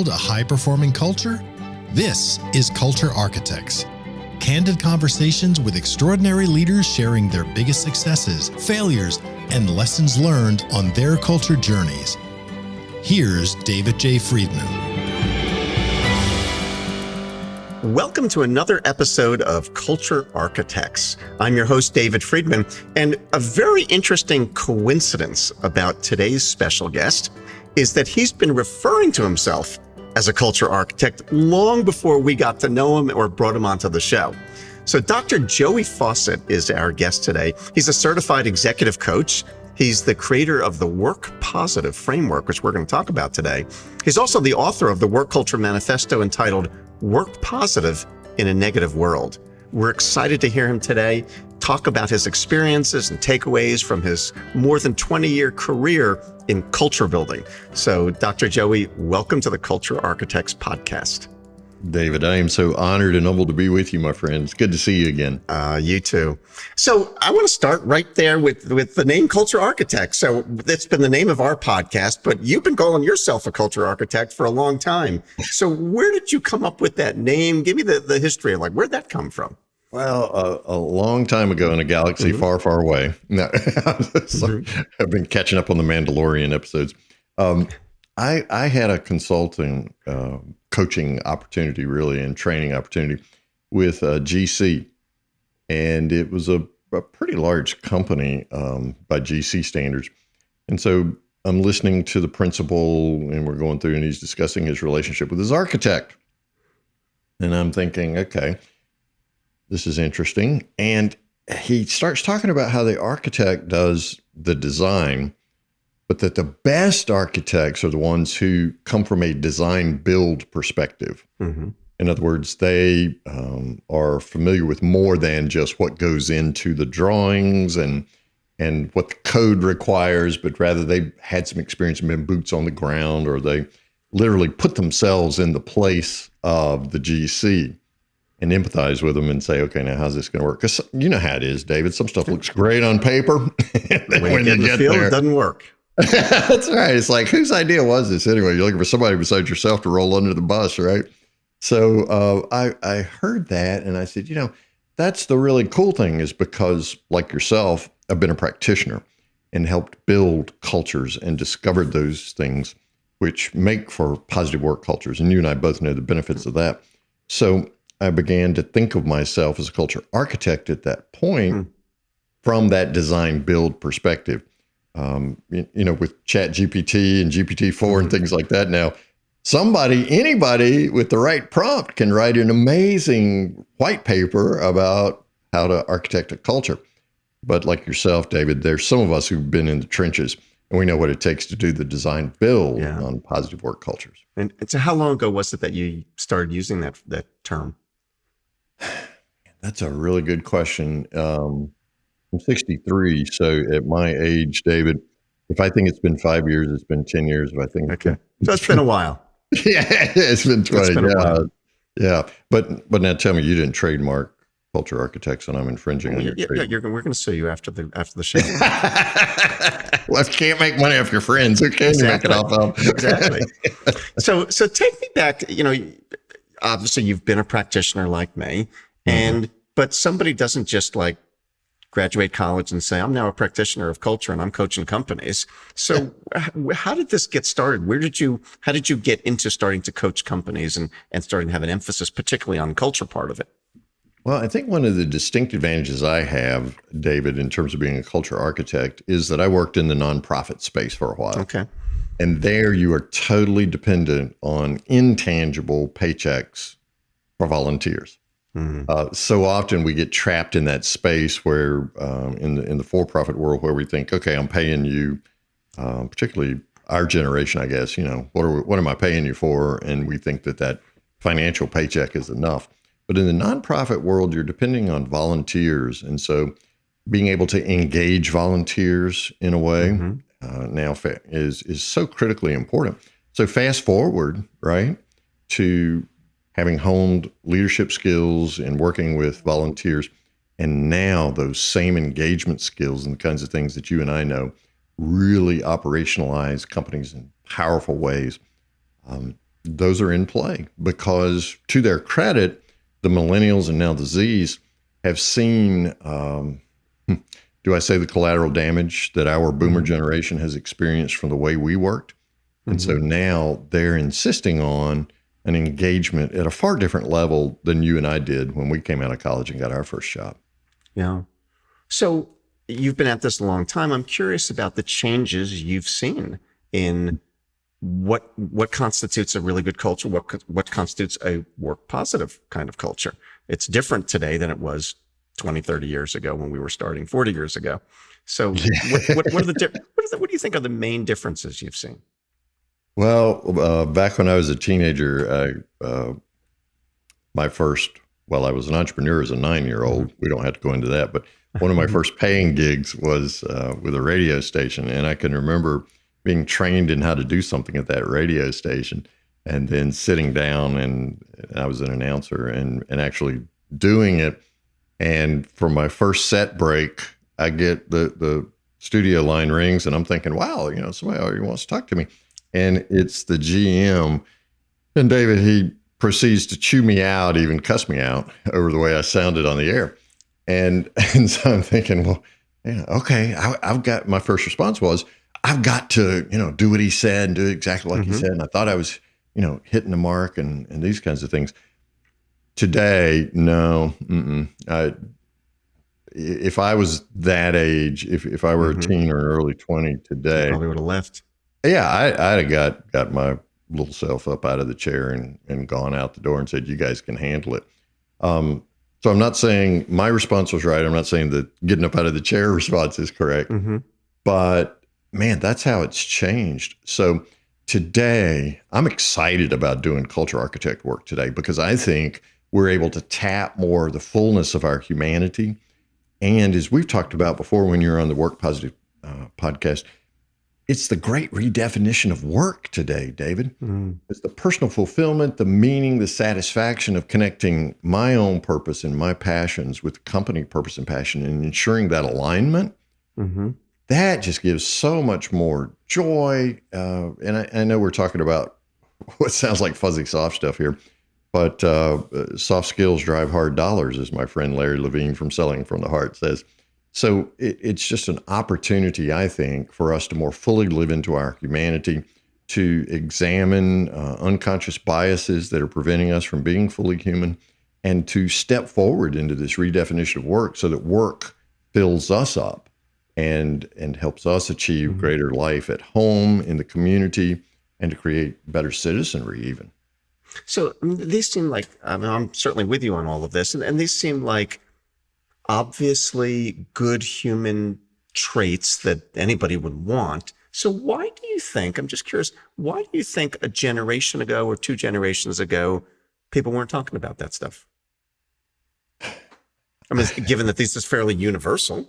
build a high-performing culture? This is Culture Architects. Candid conversations with extraordinary leaders sharing their biggest successes, failures, and lessons learned on their culture journeys. Here's David J. Friedman. Welcome to another episode of Culture Architects. I'm your host, David Friedman, and a very interesting coincidence about today's special guest is that he's been referring to himself as a culture architect long before we got to know him or brought him onto the show. So Dr. Joey Faucette is our guest today. He's a certified executive coach. He's the creator of the Work Positive framework, which we're going to talk about today. He's also the author of the Work Culture Manifesto entitled Work Positive in a Negative World. We're excited to hear him today talk about his experiences and takeaways from his more than 20-year career in culture building. So, Dr. Joey, welcome to the Culture Architects podcast. David, I am so honored and humbled to be with you, my friend. It's good to see you again. You too. So I want to start right there with the name Culture Architect. So that's been the name of our podcast, but you've been calling yourself a culture architect for a long time. So where did you come up with that name? Give me the history of where'd that come from? Well, a long time ago in a galaxy far, far away. No, I've been catching up on the Mandalorian episodes. I had a consulting coaching opportunity, really, and training opportunity with GC. And it was a pretty large company by GC standards. And so I'm listening to the principal, and we're going through, and he's discussing his relationship with his architect. And I'm thinking, okay, this is interesting. And he starts talking about how the architect does the design, but that the best architects are the ones who come from a design build perspective. Mm-hmm. In other words, they are familiar with more than just what goes into the drawings and what the code requires, but rather they had some experience and been boots on the ground, or they literally put themselves in the place of the GC and empathize with them and say, okay, now how's this going to work? Because you know how it is, David. Some stuff looks great on paper. When you get in the field, it doesn't work. That's right. It's like, whose idea was this anyway? You're looking for somebody besides yourself to roll under the bus, right? So I heard that, and I said, that's the really cool thing, is because, like yourself, I've been a practitioner and helped build cultures and discovered those things which make for positive work cultures. And you and I both know the benefits of that. So I began to think of myself as a culture architect at that point from that design build perspective. With Chat GPT and GPT-4 and things like that now, anybody with the right prompt can write an amazing white paper about how to architect a culture. But like yourself, David, there's some of us who've been in the trenches, and we know what it takes to do the design build on positive work cultures. And so how long ago was it that you started using that term? That's a really good question. I'm 63, so at my age, David, if I think it's been 5 years, it's been 10 years. If I think so it's been a while. Yeah, it's been 20. Yeah. But now tell me, you didn't trademark Culture Architects, and I'm infringing on your trademark. We're going to sue you after the show. Well, if you can't make money off your friends, who can you make it off of? Exactly. So take me back. Obviously you've been a practitioner like me, but somebody doesn't just graduate college and say, I'm now a practitioner of culture and I'm coaching companies. So how did this get started? How did you get into starting to coach companies and starting to have an emphasis, particularly on culture part of it? Well, I think one of the distinct advantages I have, David, in terms of being a culture architect, is that I worked in the nonprofit space for a while. Okay. And there you are totally dependent on intangible paychecks for volunteers. So often we get trapped in that space where in the for-profit world where we think, okay, I'm paying you, particularly our generation, I guess, what am I paying you for? And we think that financial paycheck is enough. But in the nonprofit world, you're depending on volunteers. And so being able to engage volunteers in a way now is so critically important. So fast forward, right, to having honed leadership skills and working with volunteers. And now those same engagement skills and the kinds of things that you and I know really operationalize companies in powerful ways. those are in play because, to their credit, the millennials and now the Zs have seen, do I say the collateral damage that our boomer generation has experienced from the way we worked? And so now they're insisting on an engagement at a far different level than you and I did when we came out of college and got our first job. Yeah. So you've been at this a long time. I'm curious about the changes you've seen in what constitutes a really good culture, what constitutes a work positive kind of culture. It's different today than it was 20, 30 years ago when we were starting 40 years ago. So what do you think are the main differences you've seen? Well, back when I was a teenager, I was an entrepreneur as a 9-year-old. We don't have to go into that, but one of my first paying gigs was with a radio station. And I can remember being trained in how to do something at that radio station and then sitting down, and I was an announcer and actually doing it. And for my first set break, I get the studio line rings and I'm thinking, wow, somebody already wants to talk to me. And it's the GM. And David, he proceeds to chew me out, even cuss me out over the way I sounded on the air. And so I'm thinking, well, okay, I've got, my first response was, I've got to, do what he said and do exactly like he said. And I thought I was, hitting the mark and these kinds of things. Today, no. If I was that age, if I were a teen or an early 20 today, you probably would have left. Yeah, I'd have got my little self up out of the chair and gone out the door and said, you guys can handle it. So I'm not saying my response was right. I'm not saying that getting up out of the chair response is correct. But man, that's how it's changed. So today, I'm excited about doing culture architect work today because I think we're able to tap more of the fullness of our humanity. And as we've talked about before when you're on the Work Positive podcast, it's the great redefinition of work today, David. It's the personal fulfillment, the meaning, the satisfaction of connecting my own purpose and my passions with company purpose and passion and ensuring that alignment. That just gives so much more joy. And I know we're talking about what sounds like fuzzy soft stuff here, but soft skills drive hard dollars, as my friend Larry Levine from Selling from the Heart says. So it's just an opportunity, I think, for us to more fully live into our humanity, to examine unconscious biases that are preventing us from being fully human, and to step forward into this redefinition of work so that work fills us up and helps us achieve greater life at home, in the community, and to create better citizenry even. So these seem like, I'm certainly with you on all of this, and these seem like obviously good human traits that anybody would want. So why do you think, I'm just curious, why do you think a generation ago or 2 generations ago, people weren't talking about that stuff? I mean, given that this is fairly universal.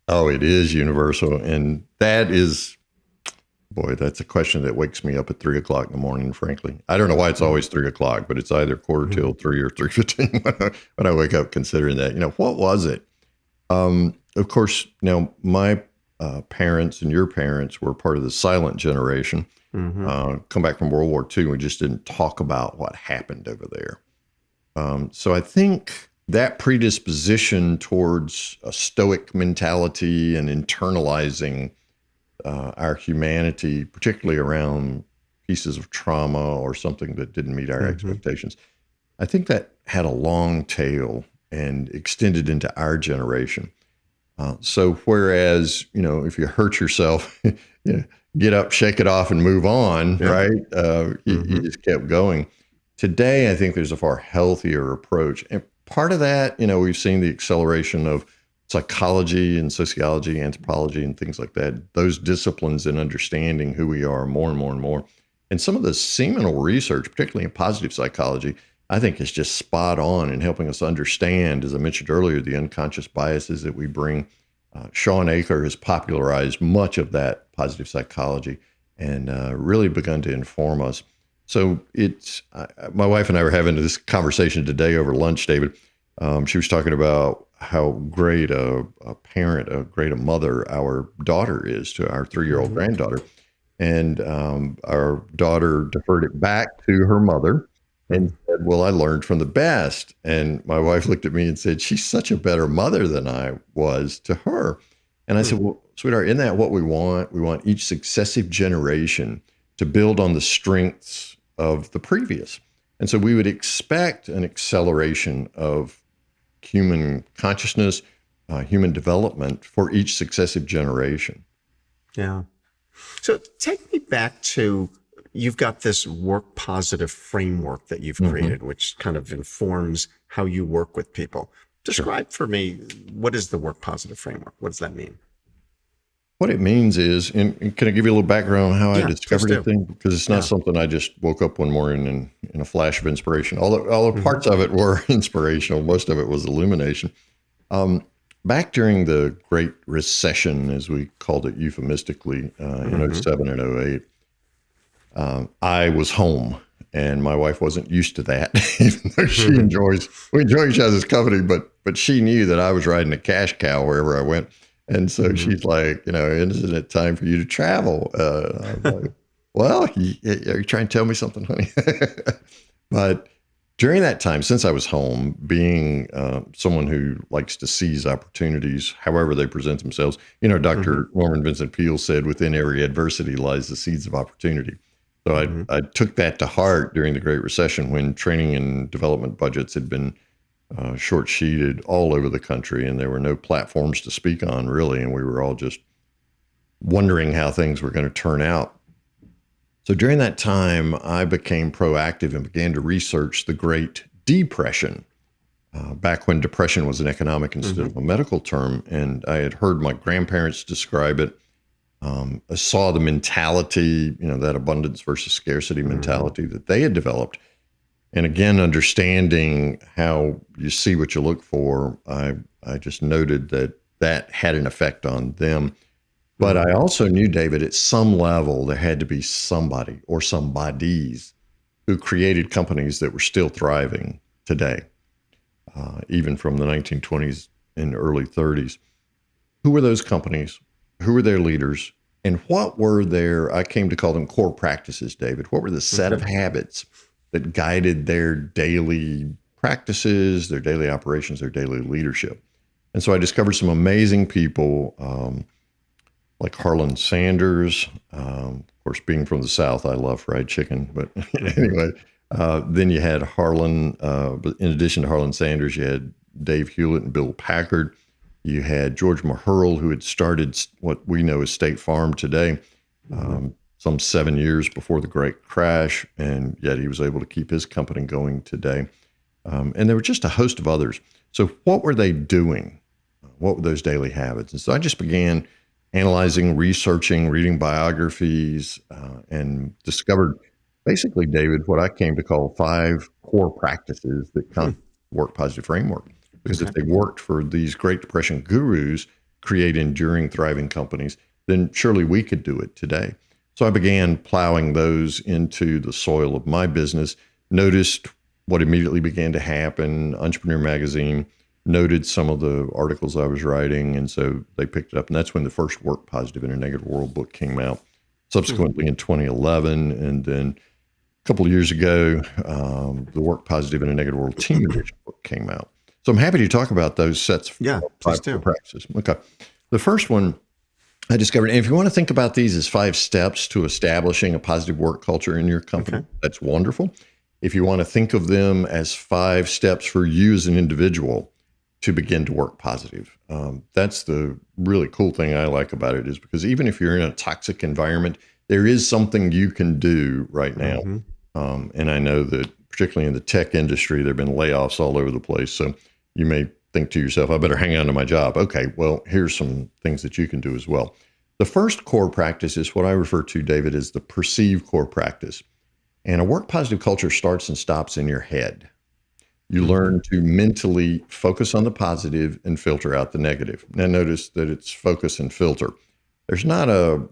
Oh, it is universal. And that is, boy, that's a question that wakes me up at 3:00 in the morning, frankly. I don't know why it's always 3:00, but it's either 3:15 or 3:15 when I wake up considering that, what was it? Of course, now my parents and your parents were part of the silent generation, come back from World War II. We just didn't talk about what happened over there. So I think that predisposition towards a stoic mentality and internalizing our humanity, particularly around pieces of trauma or something that didn't meet our expectations, I think that had a long tail and extended into our generation. So whereas, if you hurt yourself, get up, shake it off and move on, right? You just kept going. Today, I think there's a far healthier approach. And part of that, we've seen the acceleration of psychology and sociology, anthropology, and things like that, those disciplines in understanding who we are more and more and more. And some of the seminal research, particularly in positive psychology, I think is just spot on in helping us understand, as I mentioned earlier, the unconscious biases that we bring. Sean Aker has popularized much of that positive psychology and really begun to inform us. So it's, my wife and I were having this conversation today over lunch, David. She was talking about how great a parent, great a mother our daughter is to our 3-year-old granddaughter. And our daughter deferred it back to her mother and said, well, I learned from the best. And my wife looked at me and said, she's such a better mother than I was to her. And I said, well, sweetheart, isn't that what we want? We want each successive generation to build on the strengths of the previous. And so we would expect an acceleration of human consciousness, human development for each successive generation. Yeah. So take me back to, you've got this work positive framework that you've created, which kind of informs how you work with people. Describe for me, what is the work positive framework? What does that mean? What it means is, and can I give you a little background on how I discovered it? Because it's not something I just woke up one morning and in a flash of inspiration. Although parts of it were inspirational, most of it was illumination. Back during the Great Recession, as we called it euphemistically, in 07 and 08, I was home, and my wife wasn't used to that, even though we enjoy each other's company, but she knew that I was riding a cash cow wherever I went. And so she's like, isn't it time for you to travel? I was like, well, are you trying to tell me something, honey? But during that time, since I was home, being someone who likes to seize opportunities, however they present themselves, Dr. Norman Vincent Peale said, within every adversity lies the seeds of opportunity. So I took that to heart during the Great Recession, when training and development budgets had been short-sheeted all over the country, and there were no platforms to speak on, really, and we were all just wondering how things were going to turn out. So during that time, I became proactive and began to research the Great Depression, back when depression was an economic instead of a medical term, and I had heard my grandparents describe it. I saw the mentality, that abundance versus scarcity mentality that they had developed. And again, understanding how you see what you look for, I just noted that had an effect on them. But I also knew, David, at some level, there had to be somebody or some bodies who created companies that were still thriving today, even from the 1920s and early 30s. Who were those companies? Who were their leaders? And what were their, I came to call them core practices, David? What were the set of habits that guided their daily practices, their daily operations, their daily leadership? And so I discovered some amazing people, like Harlan Sanders. Of course, being from the South, I love fried chicken. But anyway, then you had Harlan, in addition to Harlan Sanders, you had Dave Hewlett and Bill Packard. You had George Maherl, who had started what we know as State Farm today, some 7 years before the great crash, and yet he was able to keep his company going today. And there were just a host of others. So what were they doing? What were those daily habits? And so I just began analyzing, researching, reading biographies, and discovered basically, David, what I came to call 5 core practices that come work positive framework. Because if they worked for these Great Depression gurus, create enduring, thriving companies, then surely we could do it today. So I began plowing those into the soil of my business, noticed what immediately began to happen. Entrepreneur Magazine noted some of the articles I was writing, and so they picked it up. And that's when the first Work Positive in a Negative World book came out, subsequently in 2011. And then a couple of years ago, the Work Positive in a Negative World Team Edition book came out. So I'm happy to talk about those sets of 5 core practices. Okay. The first one I discovered, and if you want to think about these as 5 steps to establishing a positive work culture in your company, that's wonderful. If you want to think of them as 5 steps for you as an individual to begin to work positive, that's the really cool thing I like about it, is because even if you're in a toxic environment, there is something you can do right now. And I know that particularly in the tech industry, there have been layoffs all over the place. So you may think to yourself, I better hang on to my job. Okay, well, here's some things that you can do as well. The first core practice is what I refer to, David, as the perceive core practice. And a work positive culture starts and stops in your head. You learn to mentally focus on the positive and filter out the negative. Now notice that it's focus and filter. There's not a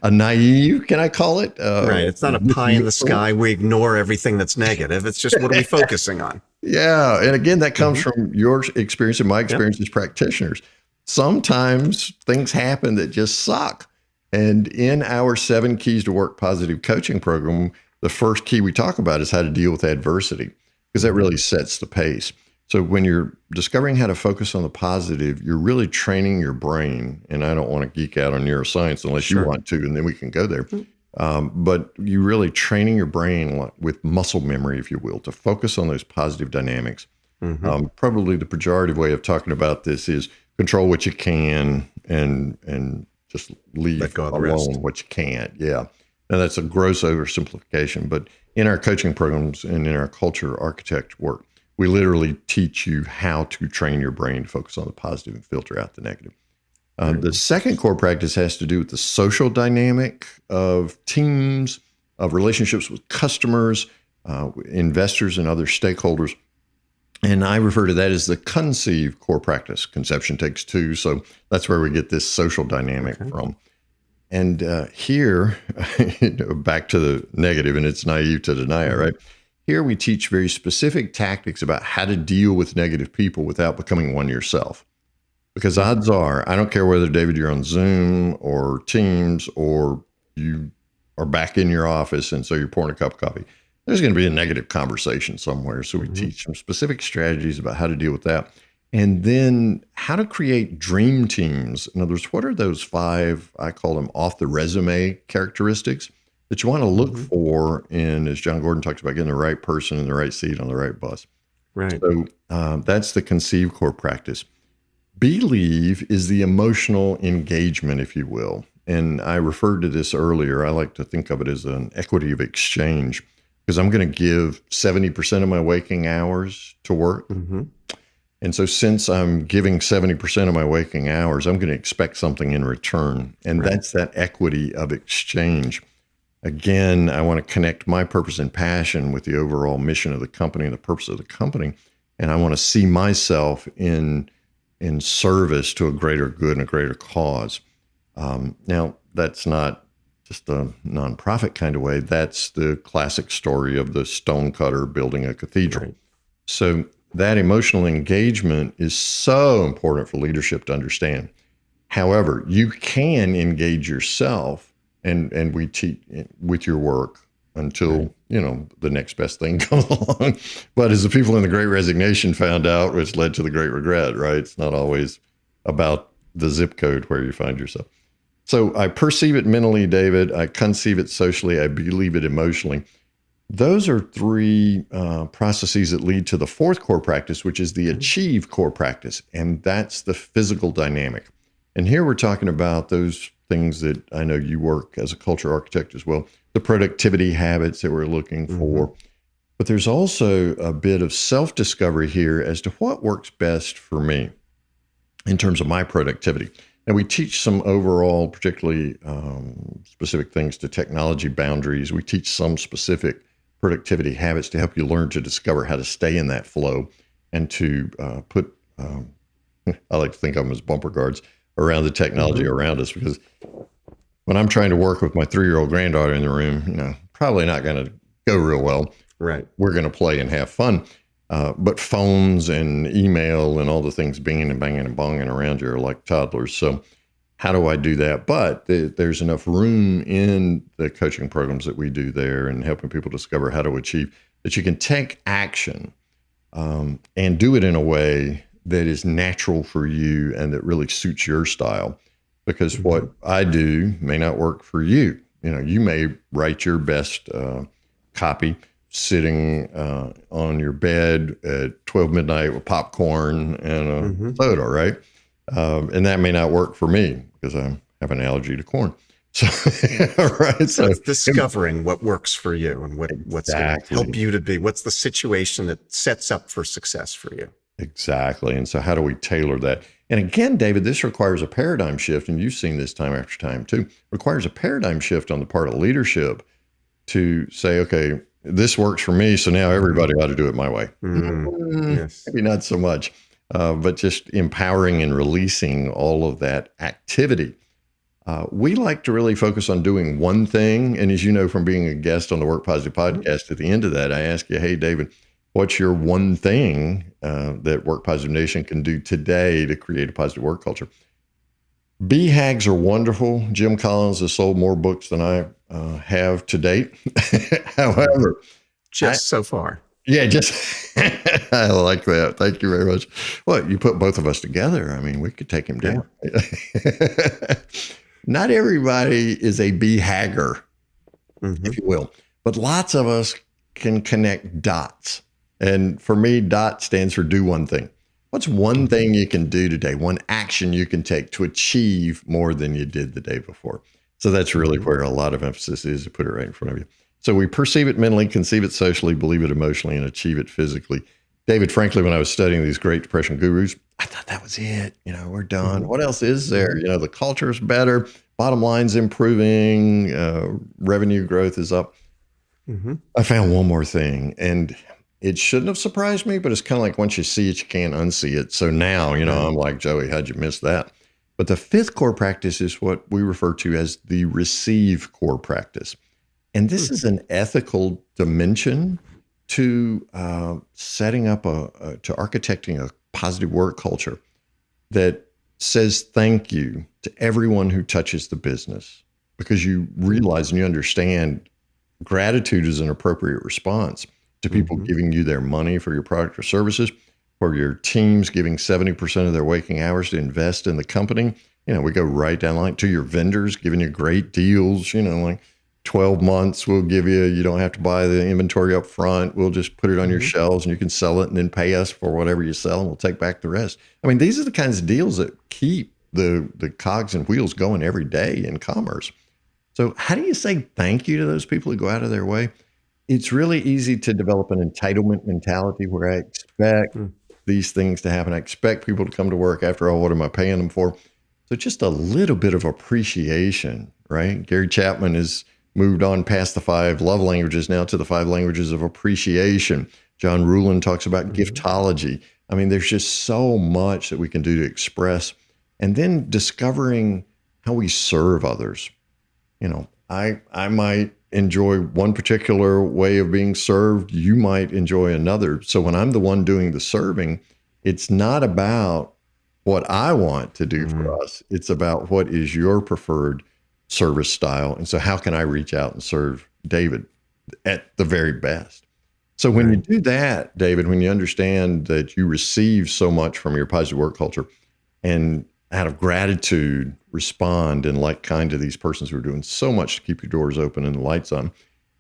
naive, can I call it? Right. It's not a pie in the sky. We ignore everything that's negative. It's just, what are we focusing on? Yeah. And again, that comes from your experience and my experience as practitioners. sometimes things happen that just suck. And in our 7 Keys to Work Positive coaching program, the first key we talk about is how to deal with adversity, because that really sets the pace. So when you're discovering how to focus on the positive, you're really training your brain. And I don't want to geek out on neuroscience unless you want to, and then we can go there. But you're really training your brain with muscle memory, if you will, to focus on those positive dynamics. Probably the pejorative way of talking about this is control what you can and just leave alone what you can't. Yeah. Now that's a gross oversimplification, but in our coaching programs and in our culture architect work, we literally teach you how to train your brain to focus on the positive and filter out the negative. The second core practice has to do with the social dynamic of teams, of relationships with customers, investors, and other stakeholders. And I refer to that as the conceive core practice. Conception takes 2. So that's where we get this social dynamic from. And here, back to the negative, and it's naive to deny it, right? Here we teach very specific tactics about how to deal with negative people without becoming one yourself. Because odds are, I don't care whether, David, you're on Zoom or Teams or you are back in your office and so you're pouring a cup of coffee, there's going to be a negative conversation somewhere. So we teach some specific strategies about how to deal with that. And then how to create dream teams. In other words, what are those 5, I call them off the resume characteristics that you want to look for in, as John Gordon talks about, getting the right person in the right seat on the right bus. Right. So that's the conceive core practice. Believe is the emotional engagement, if you will. And I referred to this earlier. I like to think of it as an equity of exchange, because I'm going to give 70% of my waking hours to work. And so since I'm giving 70% of my waking hours, I'm going to expect something in return. And that's that equity of exchange. Again, I want to connect my purpose and passion with the overall mission of the company and the purpose of the company. And I want to see myself in service to a greater good and a greater cause. Now, that's not just a nonprofit kind of way. That's the classic story of the stonecutter building a cathedral. So that emotional engagement is so important for leadership to understand. However, you can engage yourself, and we teach with your work until the next best thing comes along. But as the people in the Great Resignation found out, which led to the Great Regret, right? It's not always about the zip code where you find yourself. So I perceive it mentally, David. I conceive it socially. I believe it emotionally. Those are 3 processes that lead to the 4th core practice, which is the achieve core practice. And that's the physical dynamic. And here we're talking about those things that I know you work as a culture architect as well, the productivity habits that we're looking for. But there's also a bit of self-discovery here as to what works best for me in terms of my productivity. And we teach some overall, particularly specific things to technology boundaries. We teach some specific productivity habits to help you learn to discover how to stay in that flow and to put, I like to think of them as bumper guards around the technology around us. Because when I'm trying to work with my 3-year-old granddaughter in the room, probably not going to go real well. Right. We're going to play and have fun. But phones and email and all the things binging and banging and bonging around you are like toddlers. So how do I do that? But there's enough room in the coaching programs that we do there and helping people discover how to achieve that you can take action and do it in a way that is natural for you and that really suits your style. Because what I do may not work for you. You may write your best copy sitting on your bed at 12 midnight with popcorn and a soda, right? And that may not work for me because I have an allergy to corn. So, right. So it's discovering what works for you and what's going to help you to be, what's the situation that sets up for success for you. Exactly. And so how do we tailor that? And again, David, this requires a paradigm shift, and you've seen this time after time too, requires a paradigm shift on the part of leadership to say, okay, this works for me, so now everybody ought to do it my way. Yes. Maybe not so much, but just empowering and releasing all of that activity. We like to really focus on doing one thing. And as you know, from being a guest on the Work Positive podcast, at the end of that, I ask you, hey, David, what's your one thing that Work Positive Nation can do today to create a positive work culture? BHAGs are wonderful. Jim Collins has sold more books than I have to date. However, Just so far. yeah, just I like that. Thank you very much. Well, you put both of us together. I mean, we could take him down. Not everybody is a BHAGger, if you will, but lots of us can connect dots. And for me, DOT stands for do one thing. What's one thing you can do today? One action you can take to achieve more than you did the day before. So that's really where a lot of emphasis is, to put it right in front of you. So we perceive it mentally, conceive it socially, believe it emotionally, and achieve it physically. David, frankly, when I was studying these Great Depression gurus, I thought that was it. We're done. What else is there? The culture is better. Bottom line's improving. Revenue growth is up. I found one more thing, and it shouldn't have surprised me, but it's kind of like once you see it, you can't unsee it. So now, I'm like, Joey, how'd you miss that? But the fifth core practice is what we refer to as the receive core practice. And this is an ethical dimension to setting up to architecting a positive work culture that says thank you to everyone who touches the business, because you realize and you understand gratitude is an appropriate response to people giving you their money for your product or services, or your teams giving 70% of their waking hours to invest in the company. We go right down the line to your vendors giving you great deals, like 12 months we'll give you, you don't have to buy the inventory up front. We'll just put it on your shelves and you can sell it and then pay us for whatever you sell and we'll take back the rest. I mean, these are the kinds of deals that keep the cogs and wheels going every day in commerce. So how do you say thank you to those people who go out of their way? It's really easy to develop an entitlement mentality where I expect these things to happen. I expect people to come to work. After all, what am I paying them for? So just a little bit of appreciation, right? Gary Chapman has moved on past the 5 love languages now to the 5 languages of appreciation. John Ruhlin talks about giftology. I mean, there's just so much that we can do to express, and then discovering how we serve others. I might enjoy one particular way of being served. You might enjoy another. So when I'm the one doing the serving, it's not about what I want to do for us. It's about what is your preferred service style. And so how can I reach out and serve David at the very best? So when you do that, David, when you understand that you receive so much from your positive work culture, and out of gratitude, respond and like kind to these persons who are doing so much to keep your doors open and the lights on,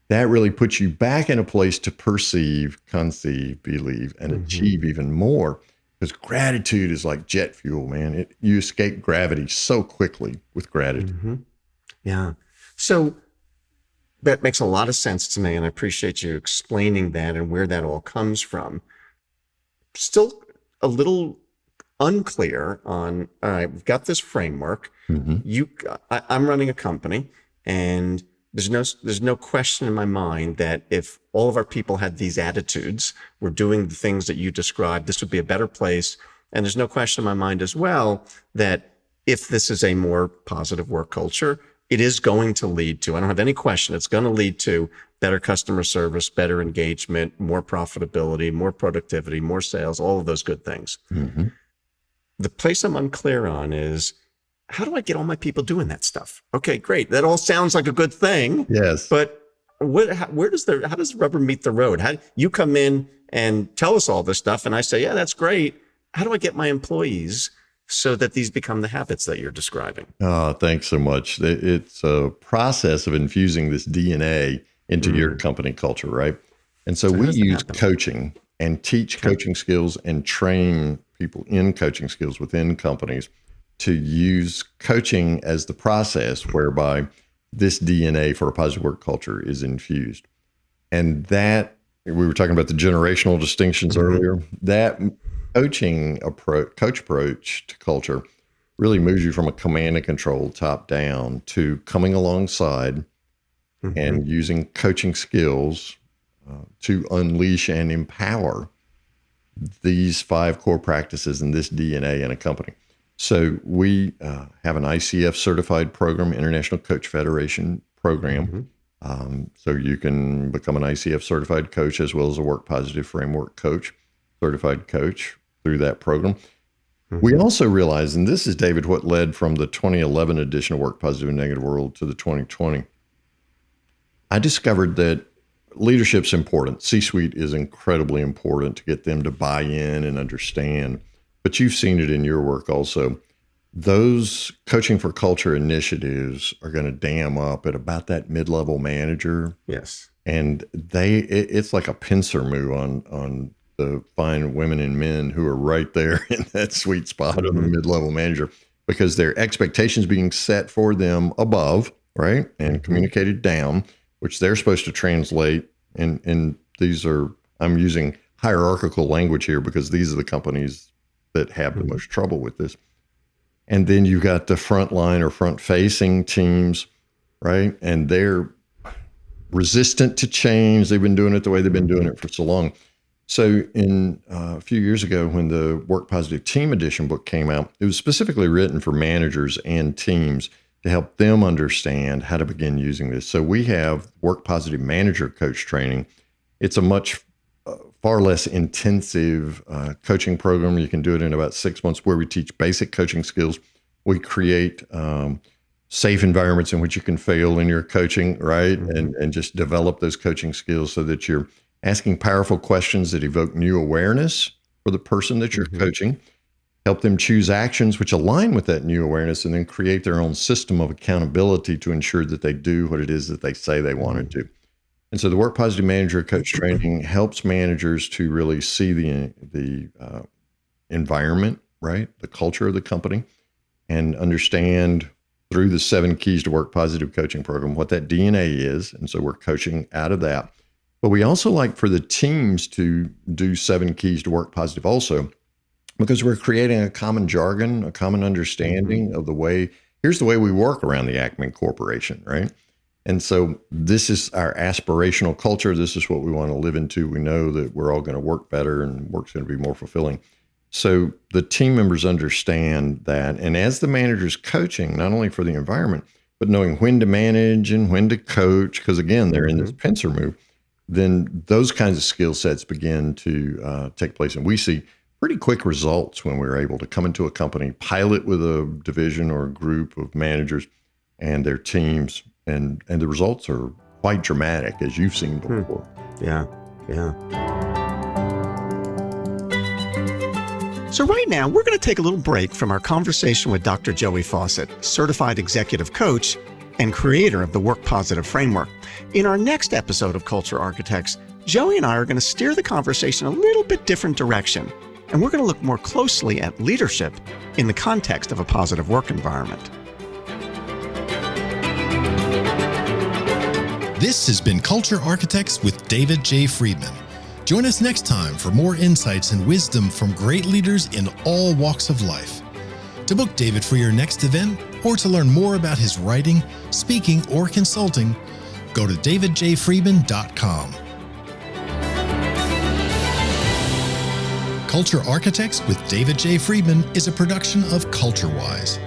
that really puts you back in a place to perceive, conceive, believe, and achieve even more. Because gratitude is like jet fuel, man. You escape gravity so quickly with gratitude. Yeah. So that makes a lot of sense to me, and I appreciate you explaining that and where that all comes from. Still a little unclear on, all right, we've got this framework. I'm running a company, and there's no question in my mind that if all of our people had these attitudes, we're doing the things that you described, this would be a better place. And there's no question in my mind as well that if this is a more positive work culture, it is going to lead to, I don't have any question, it's going to lead to better customer service, better engagement, more profitability, more productivity, more sales, all of those good things. The place I'm unclear on is, how do I get all my people doing that stuff? Okay, great. That all sounds like a good thing. Yes. But how does the rubber meet the road? How you come in and tell us all this stuff, and I say, yeah, that's great. How do I get my employees so that these become the habits that you're describing? Oh, thanks so much. It's a process of infusing this DNA into your company culture, right? And so we use coaching and teach coaching skills and train people in coaching skills within companies to use coaching as the process whereby this DNA for a positive work culture is infused. And that, we were talking about the generational distinctions earlier, that coach approach to culture really moves you from a command and control top down to coming alongside and using coaching skills to unleash and empower these 5 core practices and this DNA in a company. So we have an ICF certified program, International Coach Federation program. So you can become an ICF certified coach as well as a Work Positive Framework coach, certified coach through that program. We also realized, and this is, David, what led from the 2011 edition of Work Positive and Negative World to the 2020. I discovered that leadership's important. C-suite is incredibly important to get them to buy in and understand. But you've seen it in your work also. Those coaching for culture initiatives are going to dam up at about that mid-level manager. Yes. And it's like a pincer move on the fine women and men who are right there in that sweet spot of the mid-level manager, because their expectations being set for them above, right, and communicated down, which they're supposed to translate. And these are, I'm using hierarchical language here because these are the companies that have the most trouble with this. And then you got the frontline or front-facing teams, right, and they're resistant to change. They've been doing it the way they've been doing it for so long. So in a few years ago, when the Work Positive Team Edition book came out, it was specifically written for managers and teams to help them understand how to begin using this. So we have Work Positive Manager Coach Training. It's a much far less intensive coaching program. You can do it in about 6 months, where we teach basic coaching skills. We create safe environments in which you can fail in your coaching, right? And just develop those coaching skills so that you're asking powerful questions that evoke new awareness for the person that you're coaching, help them choose actions which align with that new awareness, and then create their own system of accountability to ensure that they do what it is that they say they want to do. And so the Work Positive Manager Coach Training helps managers to really see the environment, right, the culture of the company, and understand through the 7 Keys to Work Positive coaching program what that DNA is. And so we're coaching out of that. But we also like for the teams to do 7 Keys to Work Positive also, because we're creating a common jargon, a common understanding of the way, here's the way we work around the Ackman Corporation, right? And so this is our aspirational culture. This is what we want to live into. We know that we're all going to work better and work's going to be more fulfilling. So the team members understand that. And as the manager's coaching, not only for the environment, but knowing when to manage and when to coach, because again, they're in this pincer move, then those kinds of skill sets begin to take place. And we see pretty quick results when we're able to come into a company, pilot with a division or a group of managers and their teams. And the results are quite dramatic, as you've seen before. Yeah. So right now, we're going to take a little break from our conversation with Dr. Joey Faucette, certified executive coach and creator of the Work Positive Framework. In our next episode of Culture Architects, Joey and I are going to steer the conversation a little bit different direction, and we're going to look more closely at leadership in the context of a positive work environment. This has been Culture Architects with David J. Friedman. Join us next time for more insights and wisdom from great leaders in all walks of life. To book David for your next event, or to learn more about his writing, speaking, or consulting, go to davidjfriedman.com. Culture Architects with David J. Friedman is a production of CultureWise.